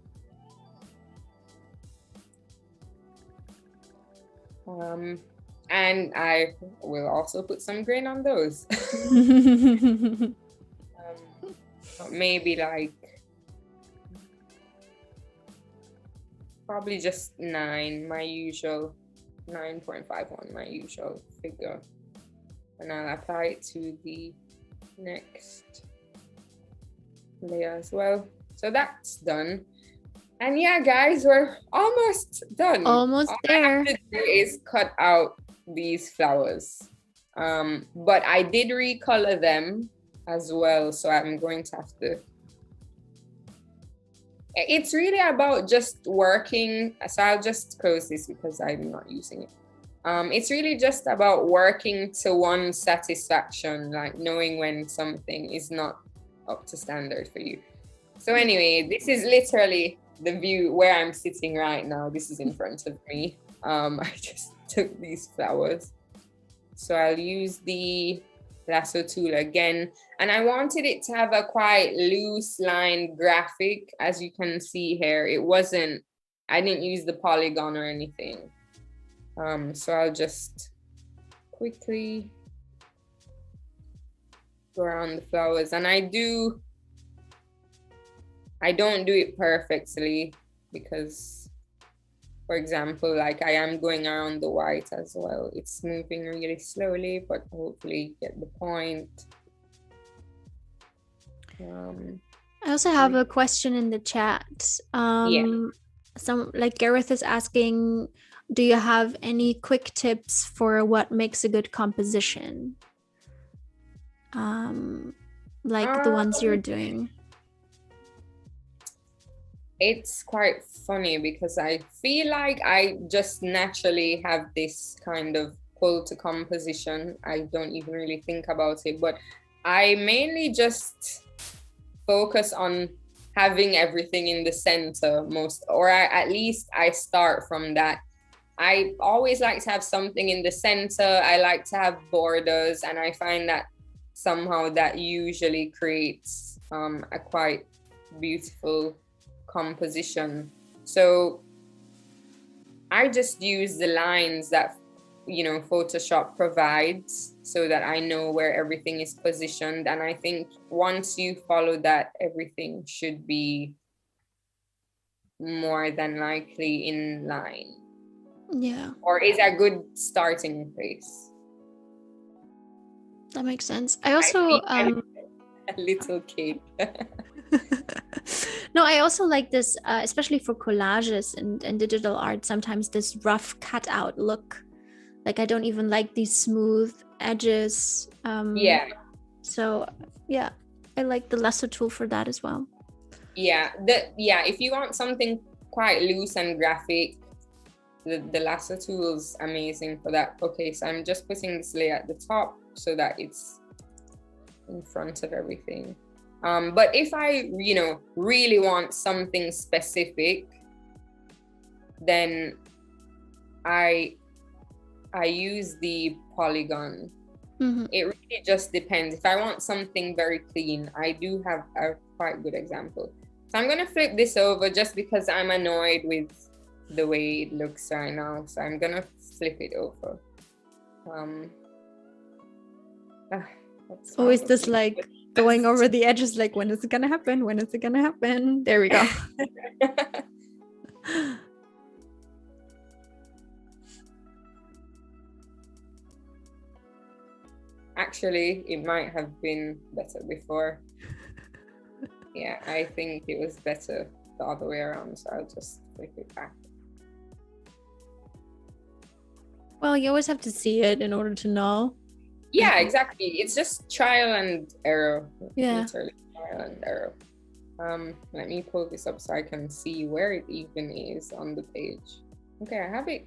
And I will also put some grain on those. Maybe like probably just 9, my usual 9.51, my usual figure. And I'll apply it to the next layer as well. So that's done. And yeah, guys, we're almost done. Almost there. All I have to do is cut out these flowers. But I did recolor them as well, so I'm going to have to. It's really about just working. So I'll just close this because I'm not using it. It's really just about working to one's satisfaction, like knowing when something is not up to standard for you. So anyway, this is literally the view where I'm sitting right now. This is in front of me. I just took these flowers. So I'll use the lasso tool again. And I wanted it to have a quite loose line graphic. As you can see here, I didn't use the polygon or anything. So I'll just quickly go around the flowers. And I don't do it perfectly because, for example, like I am going around the white as well. It's moving really slowly, but hopefully you get the point. I also have a question in the chat. Some like Gareth is asking, do you have any quick tips for what makes a good composition? Like the ones you're doing. It's quite funny because I feel like I just naturally have this kind of pull to composition. I don't even really think about it, but I mainly just focus on having everything in the center at least I start from that. I always like to have something in the center. I like to have borders, and I find that somehow that usually creates a quite beautiful composition. So I just use the lines that, you know, Photoshop provides so that I know where everything is positioned. And I think once you follow that, everything should be more than likely in line. Yeah. Or is a good starting place. That makes sense. I also a little kid. No, I also like this, especially for collages and digital art, sometimes this rough cutout look. Like I don't even like these smooth edges. So yeah, I like the lasso tool for that as well. Yeah, if you want something quite loose and graphic, the lasso tool is amazing for that. Okay, so I'm just putting this layer at the top so that it's in front of everything. But if I, you know, really want something specific, then I use the polygon. It really just depends. If I want something very clean, I do have a quite good example. So I'm gonna flip this over just because I'm annoyed with the way it looks right now. So I'm gonna flip it over. Always this like going over the edges, like when is it gonna happen? When is it gonna happen? There we go. Actually, it might have been better before. Yeah, I think it was better the other way around, so I'll just flip it back. Well, you always have to see it in order to know. Yeah, exactly. It's just trial and error. Yeah. Literally trial and error. Let me pull this up so I can see where it even is on the page. Okay, I have it.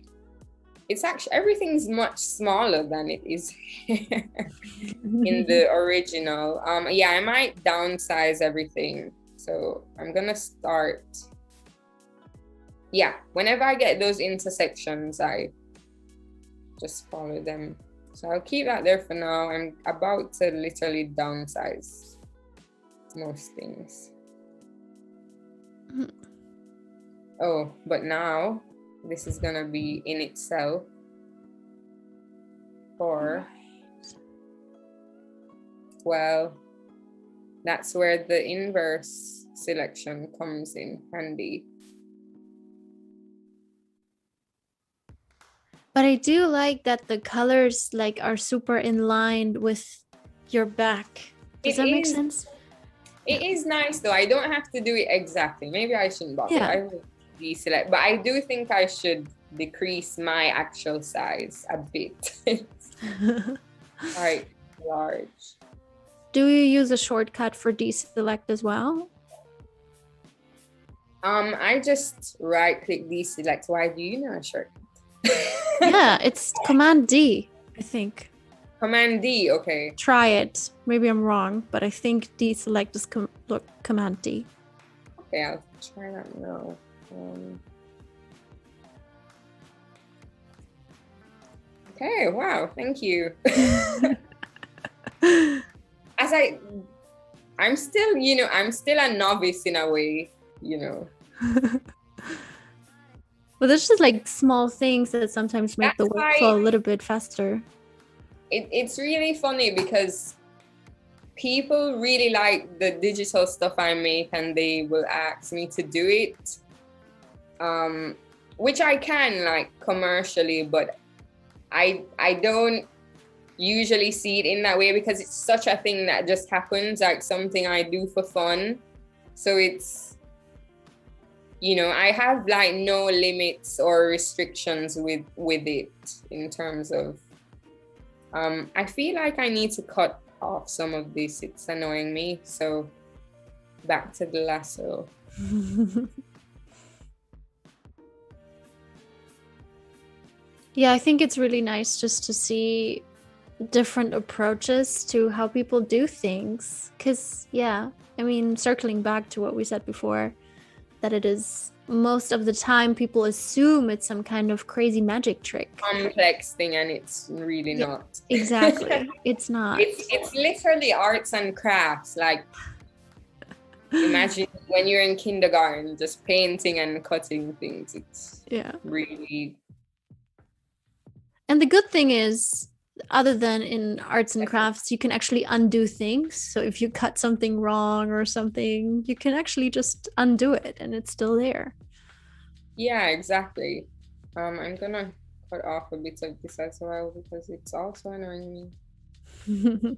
It's actually, everything's much smaller than it is here in the original. Yeah, I might downsize everything. So I'm gonna start. Yeah, whenever I get those intersections, I just follow them. So I'll keep that there for now. I'm about to literally downsize most things. Oh, but now this is gonna be in itself for, well, that's where the inverse selection comes in handy. But I do like that the colors like are super in line with your back. Does that make sense? It is nice though. I don't have to do it exactly. Maybe I shouldn't bother. Yeah. I will deselect, but I do think I should decrease my actual size a bit. Quite large. Do you use a shortcut for deselect as well? I just right click deselect. Why do you know a shortcut? Yeah, it's Command D, I think. Command D, okay. Try it. Maybe I'm wrong, but I think deselect is Command D. Okay, I'll try that now. Okay, wow, thank you. I'm still, I'm still a novice in a way, Well, there's just like small things that sometimes make the workflow a little bit faster. It's really funny because people really like the digital stuff I make and they will ask me to do it, which I can like commercially, but I don't usually see it in that way because it's such a thing that just happens, like something I do for fun. So it's, I have like no limits or restrictions with it in terms of, I feel like I need to cut off some of this. It's annoying me. So back to the lasso. Yeah, I think it's really nice just to see different approaches to how people do things. Because, yeah, I mean, circling back to what we said before, that it is most of the time people assume it's some kind of crazy magic trick. Complex thing, and it's really not. Exactly. It's not. It's literally arts and crafts. Like, imagine when you're in kindergarten, just painting and cutting things. It's really... And the good thing is, other than in arts and crafts, you can actually undo things. So if you cut something wrong or something, you can actually just undo it and it's still there. Yeah, exactly. I'm gonna cut off a bit of this as well because it's also annoying me. The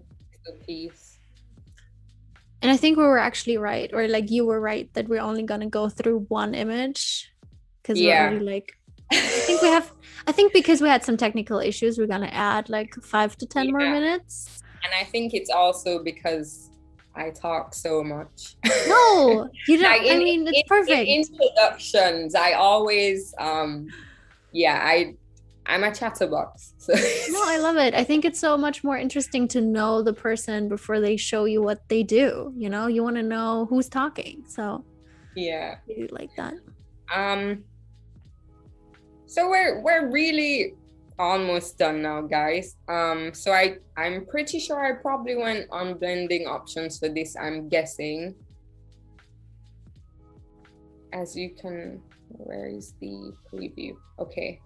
piece. And I think we were actually right, or like you were right, that we're only gonna go through one image because we're already like, I think because we had some technical issues, we're gonna add like 5 to 10 more minutes. And I think it's also because I talk so much. No, you don't. Like it's perfect. In introductions, I always, I'm a chatterbox. So. No, I love it. I think it's so much more interesting to know the person before they show you what they do. You want to know who's talking. So yeah, I really like that. So we're really almost done now, guys. So I'm pretty sure I probably went on blending options for this, I'm guessing. as you can, where is the preview? Okay.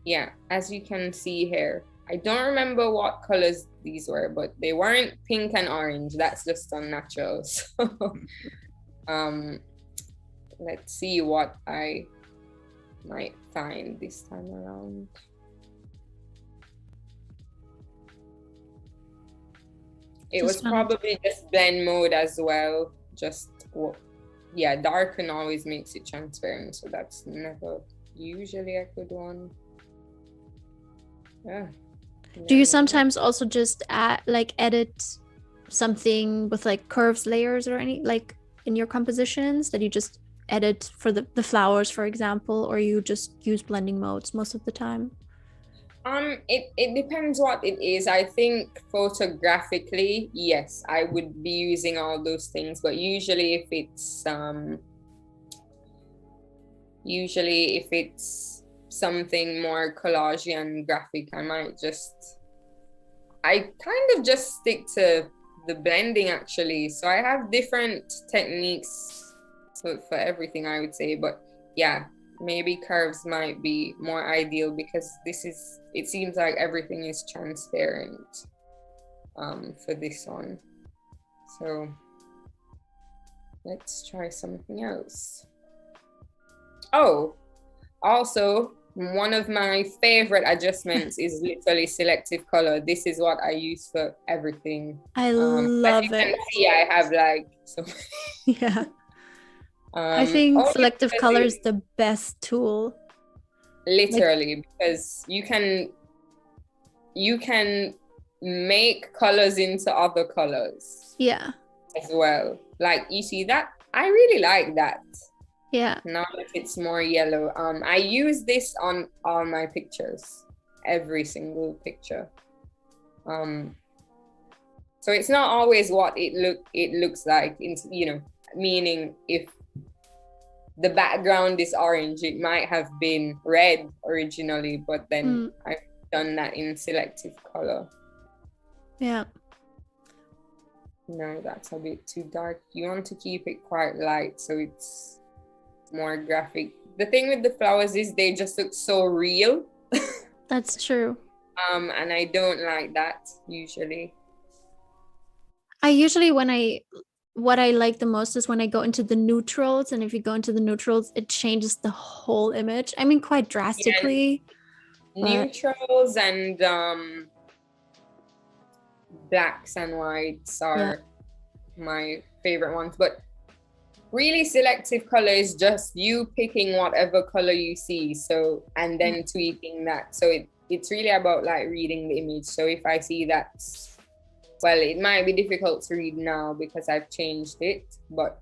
Yeah, as you can see here, I don't remember what colors these were, but they weren't pink and orange. That's just unnatural. So let's see what I might find this time around. It was probably just blend mode as well. Just, yeah, darken always makes it transparent. So that's never usually a good one. Yeah. Do you sometimes also just edit something with like curves, layers, or any like in your compositions that you just edit for the flowers, for example, or you just use blending modes most of the time? It depends what it is. I think photographically, yes, I would be using all those things, but usually if it's something more collage and graphic, I kind of just stick to the blending actually. So I have different techniques for everything, I would say, but yeah, maybe curves might be more ideal because it seems like everything is transparent for this one. So let's try something else. Oh, also, one of my favorite adjustments is literally selective color. This is what I use for everything. I love it. As you can see, I have like so yeah. I think selective color is the best tool. Literally, because you can make colors into other colors. Yeah. As well. Like you see that? I really like that. Yeah. Now that it's more yellow. I use this on all my pictures. Every single picture. So it's not always what it looks like, meaning if the background is orange, it might have been red originally, but then I've done that in selective color. Yeah. No, that's a bit too dark. You want to keep it quite light so it's more graphic. The thing with the flowers is they just look so real. That's true. And I don't like that usually. What I like the most is when I go into the neutrals, and if you go into the neutrals, it changes the whole image. I mean, quite drastically. Yeah, neutrals and blacks and whites are my favorite ones, but really selective color is just you picking whatever color you see, so and then tweaking that. So it's really about like reading the image. So if I see that, well, it might be difficult to read now because I've changed it, but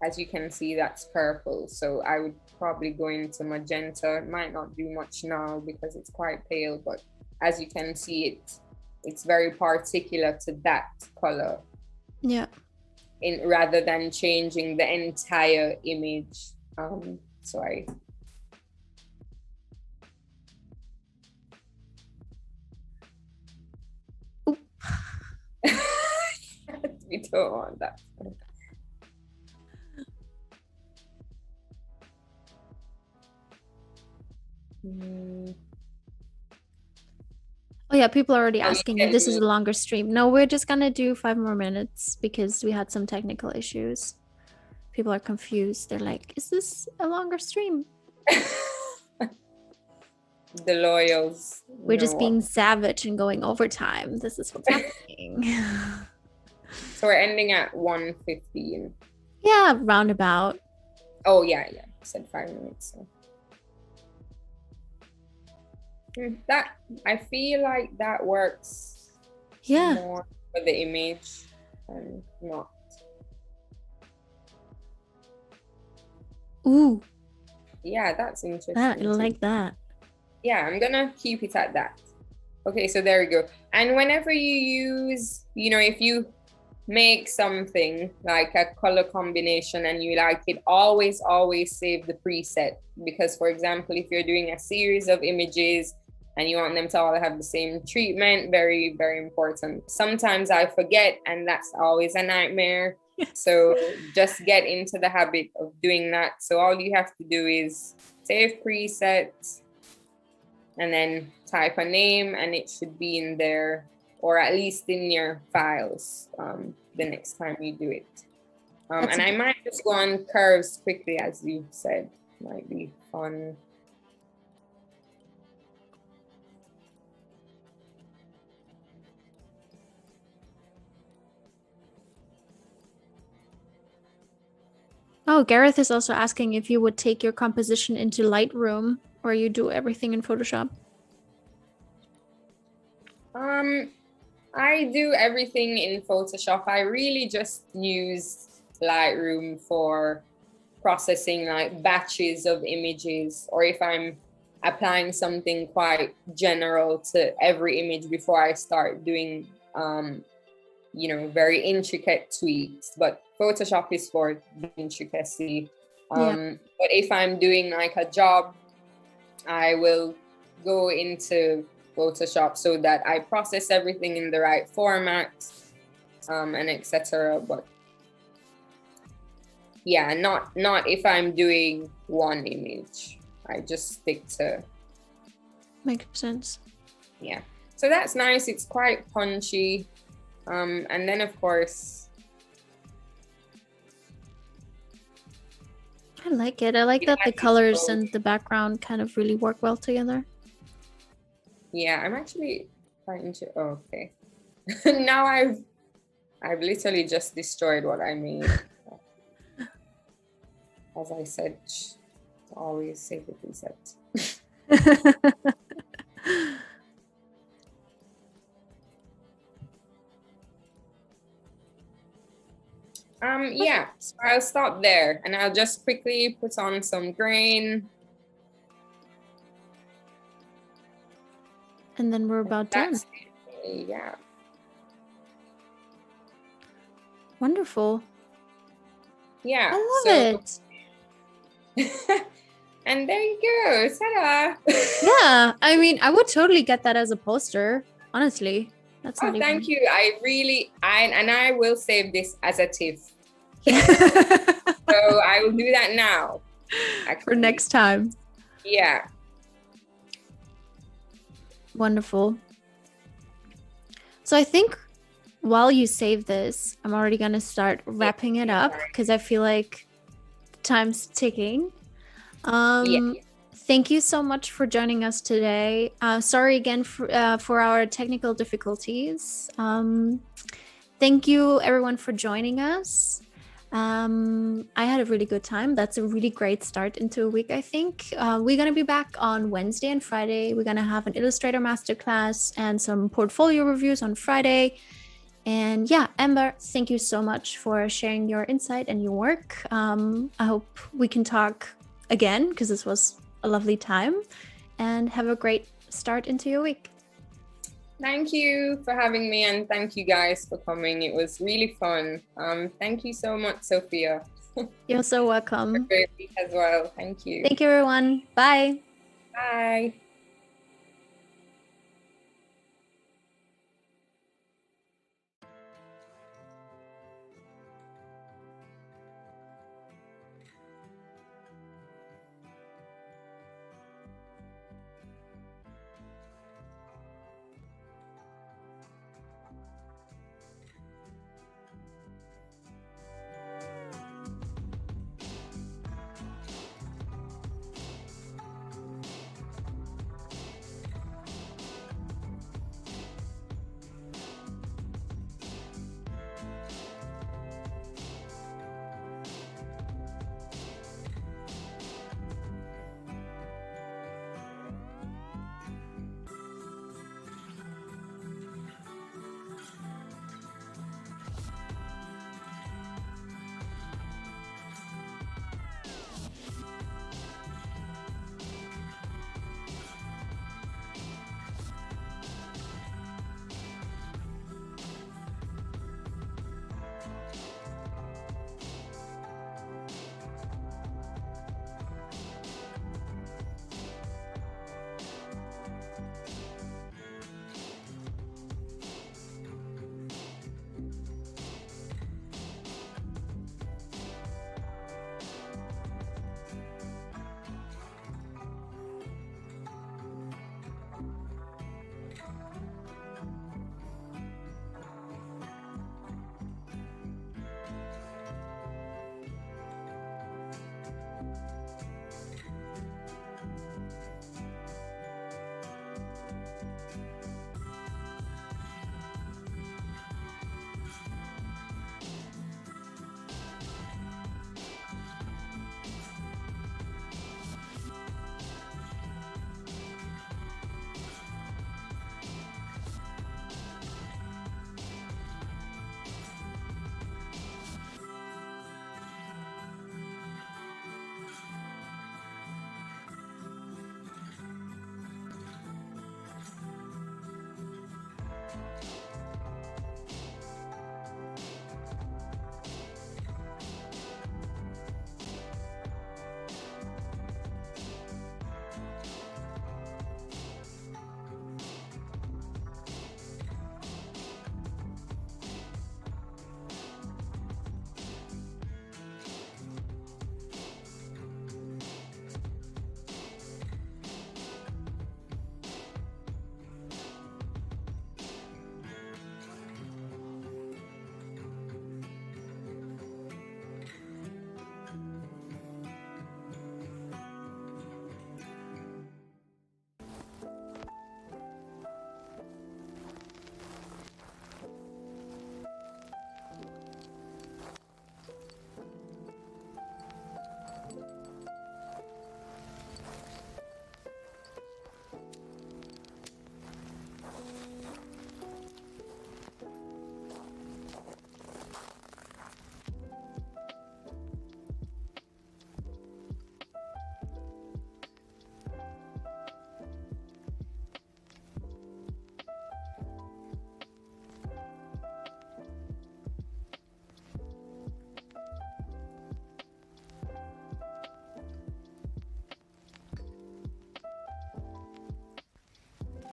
as you can see, that's purple. So I would probably go into magenta. It might not do much now because it's quite pale, but as you can see, it's very particular to that color. Yeah. Rather than changing the entire image. So we don't want that. Oh yeah, people are already asking if this is a longer stream. No, we're just gonna do 5 more minutes because we had some technical issues. People are confused. They're like, is this a longer stream? The loyals. We're just being savage and going overtime. This is what's happening. So we're ending at 1:15. Yeah, roundabout. Oh yeah. I said 5 minutes. So. That I feel like that works more for the image and not. Ooh. Yeah, that's interesting. I like that. Yeah, I'm gonna keep it at that. Okay, so there we go. And whenever you use, if you make something like a color combination and you like it, always save the preset. Because for example, if you're doing a series of images and you want them to all have the same treatment, very, very important. Sometimes I forget, and that's always a nightmare. So just get into the habit of doing that. So all you have to do is save presets and then type a name, and it should be in there, or at least in your files the next time you do it. And I might just go on curves quickly, as you said. Might be fun. Oh, Gareth is also asking if you would take your composition into Lightroom, or you do everything in Photoshop. I do everything in Photoshop. I really just use Lightroom for processing like batches of images, or if I'm applying something quite general to every image before I start doing very intricate tweaks. But Photoshop is for the intricacy. But if I'm doing like a job, I will go into Photoshop so that I process everything in the right format, and etc. But yeah, not if I'm doing one image. I just stick to. Makes sense. Yeah. So that's nice. It's quite punchy. And then of course, I like it. I like that the colors and the background kind of really work well together. Yeah, I'm actually trying to. Oh, okay. Now I've literally just destroyed what I made. As I said, always save the preset. Yeah, so I'll stop there and I'll just quickly put on some grain. And then we're about done. Yeah. Wonderful. Yeah. I love it. And there you go. Ta-da. Yeah. I mean, I would totally get that as a poster, honestly. That's not thank you. I will save this as a tip. Yeah. So I will do that now. Actually. For next time. Yeah. Wonderful. So I think while you save this, I'm already going to start wrapping it up because I feel like time's ticking. Thank you so much for joining us today. Sorry again for our technical difficulties. Thank you everyone for joining us. I had a really good time. That's a really great start into a week, I think. We're going to be back on Wednesday and Friday. We're going to have an Illustrator masterclass and some portfolio reviews on Friday. And yeah, Amber, thank you so much for sharing your insight and your work. I hope we can talk again because this was a lovely time, and have a great start into your week. Thank you for having me, and thank you guys for coming. It was really fun. Thank you so much, Sophia. You're so welcome. Have a great week as well. Thank you. Thank you, everyone. Bye. Bye.